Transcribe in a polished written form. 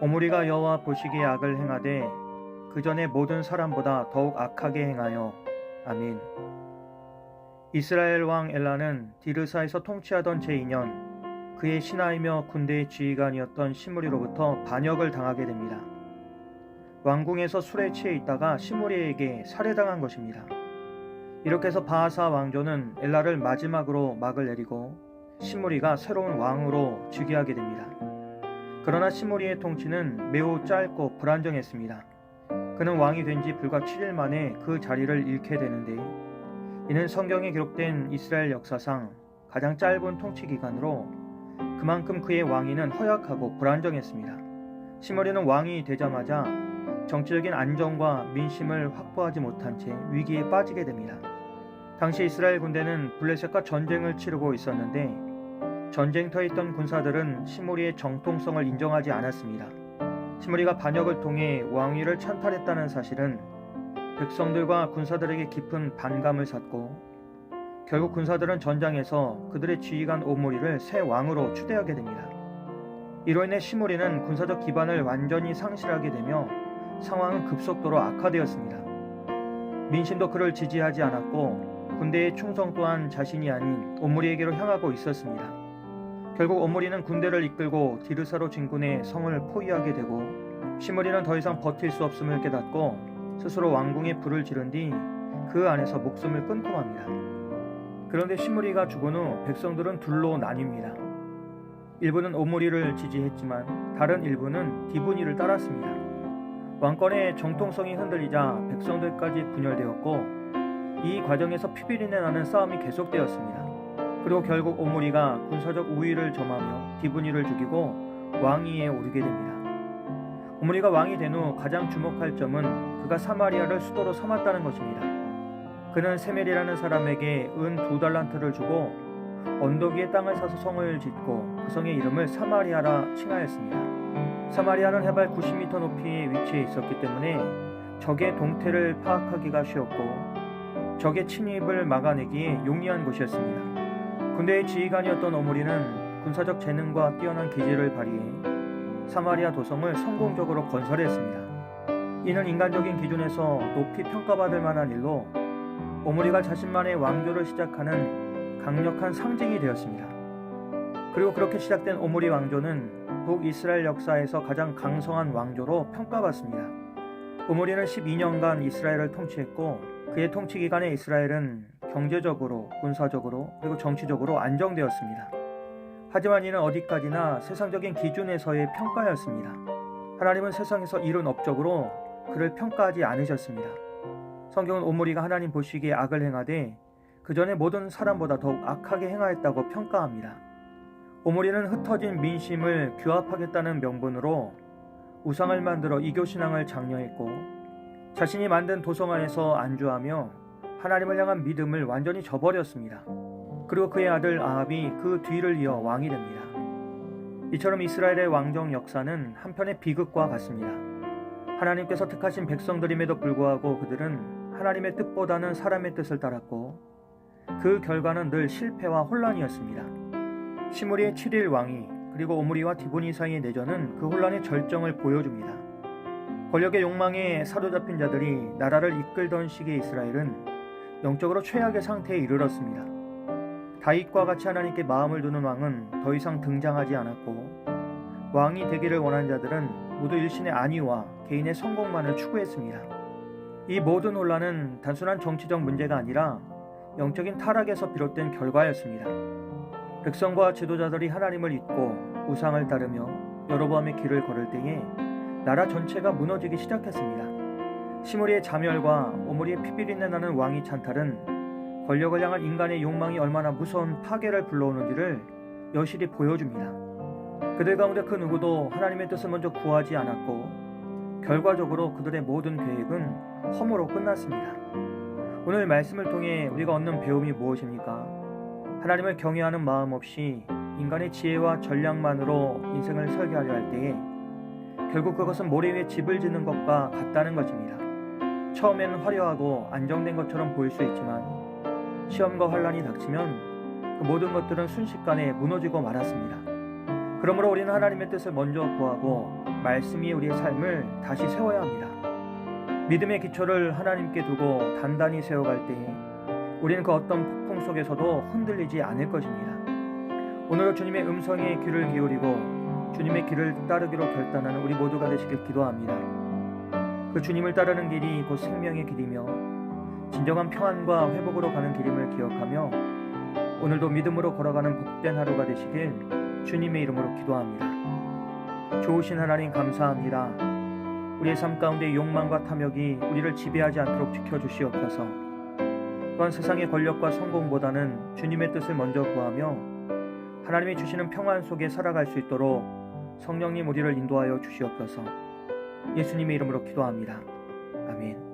오므리가 여호와 보시기에 악을 행하되 그 전에 모든 사람보다 더욱 악하게 행하여. 아멘. 이스라엘 왕 엘라는 디르사에서 통치하던 제2년 그의 신하이며 군대의 지휘관이었던 시므리로부터 반역을 당하게 됩니다. 왕궁에서 술에 취해 있다가 시므리에게 살해당한 것입니다. 이렇게 해서 바하사 왕조는 엘라를 마지막으로 막을 내리고 시므리가 새로운 왕으로 즉위하게 됩니다. 그러나 시므리의 통치는 매우 짧고 불안정했습니다. 그는 왕이 된 지 불과 7일 만에 그 자리를 잃게 되는데, 이는 성경에 기록된 이스라엘 역사상 가장 짧은 통치 기간으로 그만큼 그의 왕위는 허약하고 불안정했습니다. 시므리는 왕이 되자마자 정치적인 안정과 민심을 확보하지 못한 채 위기에 빠지게 됩니다. 당시 이스라엘 군대는 블레셋과 전쟁을 치르고 있었는데 전쟁터에 있던 군사들은 시므리의 정통성을 인정하지 않았습니다. 시므리가 반역을 통해 왕위를 찬탈했다는 사실은 백성들과 군사들에게 깊은 반감을 샀고, 결국 군사들은 전장에서 그들의 지휘관 오므리를 새 왕으로 추대하게 됩니다. 이로 인해 시므리는 군사적 기반을 완전히 상실하게 되며 상황은 급속도로 악화되었습니다. 민심도 그를 지지하지 않았고 군대의 충성 또한 자신이 아닌 오므리에게로 향하고 있었습니다. 결국 오므리는 군대를 이끌고 디르사로 진군해 성을 포위하게 되고, 시므리는 더 이상 버틸 수 없음을 깨닫고 스스로 왕궁에 불을 지른 뒤 그 안에서 목숨을 끊고 맙니다. 그런데 시므리가 죽은 후 백성들은 둘로 나뉩니다. 일부는 오므리를 지지했지만 다른 일부는 디브니를 따랐습니다. 왕권의 정통성이 흔들리자 백성들까지 분열되었고, 이 과정에서 피비린내 나는 싸움이 계속되었습니다. 그리고 결국 오므리가 군사적 우위를 점하며 디브니를 죽이고 왕위에 오르게 됩니다. 오므리가 왕이 된 후 가장 주목할 점은 그가 사마리아를 수도로 삼았다는 것입니다. 그는 세멜이라는 사람에게 은 2달란트를 주고 언덕 위에 땅을 사서 성을 짓고 그 성의 이름을 사마리아라 칭하였습니다. 사마리아는 해발 90m 높이에 위치해 있었기 때문에 적의 동태를 파악하기가 쉬웠고 적의 침입을 막아내기에 용이한 곳이었습니다. 군대의 지휘관이었던 오므리는 군사적 재능과 뛰어난 기지를 발휘해 사마리아 도성을 성공적으로 건설했습니다. 이는 인간적인 기준에서 높이 평가받을 만한 일로 오므리가 자신만의 왕조를 시작하는 강력한 상징이 되었습니다. 그리고 그렇게 시작된 오므리 왕조는 북이스라엘 역사에서 가장 강성한 왕조로 평가받습니다. 오므리는 12년간 이스라엘을 통치했고 그의 통치 기간에 이스라엘은 경제적으로, 군사적으로, 그리고 정치적으로 안정되었습니다. 하지만 이는 어디까지나 세상적인 기준에서의 평가였습니다. 하나님은 세상에서 이룬 업적으로 그를 평가하지 않으셨습니다. 성경은 오므리가 하나님 보시기에 악을 행하되 그 전에 모든 사람보다 더욱 악하게 행하였다고 평가합니다. 오므리는 흩어진 민심을 규합하겠다는 명분으로 우상을 만들어 이교신앙을 장려했고, 자신이 만든 도성 안에서 안주하며 하나님을 향한 믿음을 완전히 저버렸습니다. 그리고 그의 아들 아합이 그 뒤를 이어 왕이 됩니다. 이처럼 이스라엘의 왕정 역사는 한편의 비극과 같습니다. 하나님께서 택하신 백성들임에도 불구하고 그들은 하나님의 뜻보다는 사람의 뜻을 따랐고 그 결과는 늘 실패와 혼란이었습니다. 시므리의 7일 왕위 그리고 오므리와 디브니 사이의 내전은 그 혼란의 절정을 보여줍니다. 권력의 욕망에 사로잡힌 자들이 나라를 이끌던 시기의 이스라엘은 영적으로 최악의 상태에 이르렀습니다. 다윗과 같이 하나님께 마음을 두는 왕은 더 이상 등장하지 않았고, 왕이 되기를 원한 자들은 모두 일신의 안위와 개인의 성공만을 추구했습니다. 이 모든 혼란은 단순한 정치적 문제가 아니라 영적인 타락에서 비롯된 결과였습니다. 백성과 지도자들이 하나님을 잊고 우상을 따르며 여로보암의 길을 걸을 때에 나라 전체가 무너지기 시작했습니다. 시므리의 자멸과 오므리의 피비린내 나는 왕위 찬탈은 권력을 향한 인간의 욕망이 얼마나 무서운 파괴를 불러오는지를 여실히 보여줍니다. 그들 가운데 그 누구도 하나님의 뜻을 먼저 구하지 않았고 결과적으로 그들의 모든 계획은 허무로 끝났습니다. 오늘 말씀을 통해 우리가 얻는 배움이 무엇입니까? 하나님을 경외하는 마음 없이 인간의 지혜와 전략만으로 인생을 설계하려 할 때에 결국 그것은 모래 위에 집을 짓는 것과 같다는 것입니다. 처음에는 화려하고 안정된 것처럼 보일 수 있지만 시험과 환란이 닥치면 그 모든 것들은 순식간에 무너지고 말았습니다. 그러므로 우리는 하나님의 뜻을 먼저 구하고 말씀 위에 우리의 삶을 다시 세워야 합니다. 믿음의 기초를 하나님께 두고 단단히 세워갈 때에 우리는 그 어떤 폭풍 속에서도 흔들리지 않을 것입니다. 오늘도 주님의 음성에 귀를 기울이고 주님의 길을 따르기로 결단하는 우리 모두가 되시길 기도합니다. 그 주님을 따르는 길이 곧 생명의 길이며 진정한 평안과 회복으로 가는 길임을 기억하며 오늘도 믿음으로 걸어가는 복된 하루가 되시길 주님의 이름으로 기도합니다. 좋으신 하나님 감사합니다. 우리의 삶 가운데 욕망과 탐욕이 우리를 지배하지 않도록 지켜주시옵소서. 또한 세상의 권력과 성공보다는 주님의 뜻을 먼저 구하며 하나님이 주시는 평안 속에 살아갈 수 있도록 성령님 우리를 인도하여 주시옵소서. 예수님의 이름으로 기도합니다. 아멘.